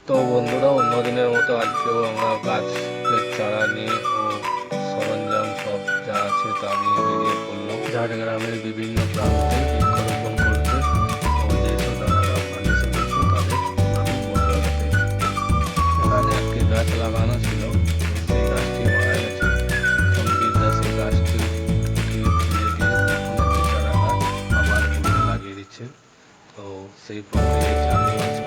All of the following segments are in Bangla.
তো বন্ধুরা, অন্যদিনের মতো আজকেও আমরা গাছের চারা নিয়ে ও সরঞ্জাম সব যা আছে তা নিয়ে বেরিয়ে পড়লাম ঝাড়গ্রামের বিভিন্ন প্রান্তে বৃক্ষরোপণ করতে। ও যেসব দাদারা ফান্ডিশন করছে তাদের আমি মনে লাগাতে। এখানে একটি গাছ লাগানো ছিল, সেই গাছটি মারা গেছে। সম্বিত দাস সেই গাছটি উঠিয়ে ফিরে দিয়ে নতুন একটি চারা গাছ আবার ঘুরে লাগিয়ে দিচ্ছে। তো সেই প্রক্রিয়ায় চালু আছে।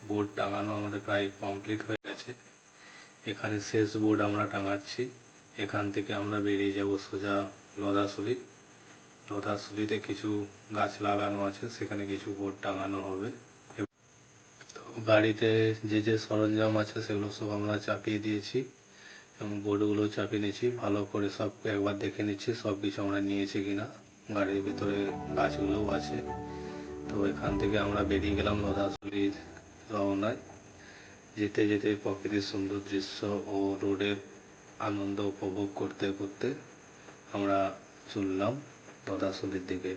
বোর্ড টাঙানো আমাদের প্রায় কমপ্লিট হয়ে গেছে। এখানে শেষ বোর্ড আমরা টাঙাচ্ছি। এখান থেকে আমরা বেরিয়ে যাব সোজা লদাসুলি। লদাসুলিতে কিছু গাছ লাগানো আছে, সেখানে কিছু বোর্ড টাঙানো হবে। তো গাড়িতে যে যে সরঞ্জাম আছে সেগুলো সব আমরা চাপিয়ে দিয়েছি এবং বোর্ডগুলো চাপিয়ে নিয়েছি। ভালো করে সব একবার দেখে নিচ্ছি সব কিছু আমরা নিয়েছি কিনা। গাড়ির ভিতরে গাছগুলোও আছে। তো এখান থেকে আমরা বেরিয়ে গেলাম লদাসুলির রওনায়। যেতে যেতে প্রকৃতির সুন্দর দৃশ্য ও রোডের আনন্দ উপভোগ করতে করতে আমরা চললাম লদাসুলির দিকে।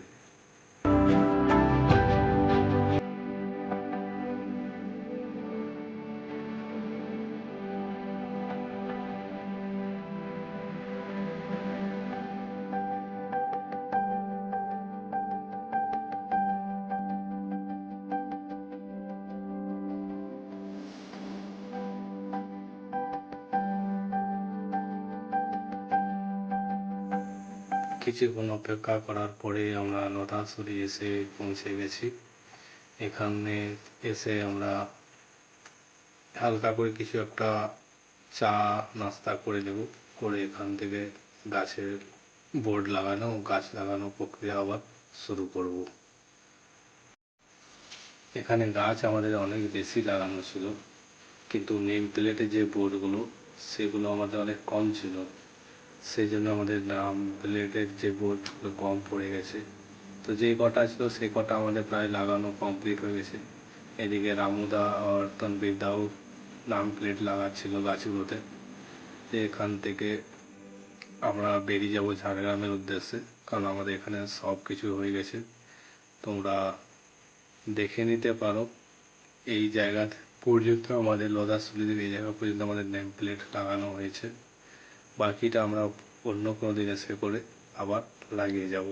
কিছুক্ষণ অপেক্ষা করার পরে আমরা লদাসুলি এসে পৌঁছে গেছি। এখানে এসে আমরা হালকা করে কিছু একটা চা নাস্তা করে নেব, করে এখান থেকে গাছের বোর্ড লাগানো গাছ লাগানো প্রক্রিয়া আবার শুরু করব। এখানে গাছ আমাদের অনেক বেশি লাগানো ছিল, কিন্তু নেম প্লেটে যে বোর্ডগুলো সেগুলো আমাদের অনেক কম ছিল। সেই জন্য আমাদের নাম প্লেটের যে বোর্ডগুলো কম পড়ে গেছে। তো যে কটা ছিল সেই কটা আমাদের প্রায় লাগানো কমপ্লিট হয়ে গেছে। এদিকে রামুদা আর তনবীর দাও নাম প্লেট লাগাচ্ছিল গাছগুলোতে। এখান থেকে আমরা বেরিয়ে যাব ঝাড়গ্রামের উদ্দেশ্যে, কারণ আমাদের এখানে সব কিছু হয়ে গেছে। তোমরা দেখে নিতে পারো এই জায়গা পর্যন্ত আমাদের লদাসুলিদের এই জায়গা পর্যন্ত আমাদের নেম প্লেট লাগানো হয়েছে। বাকিটা আমরা অন্য কোনো দিন এসে করে আবার লাগিয়ে যাব।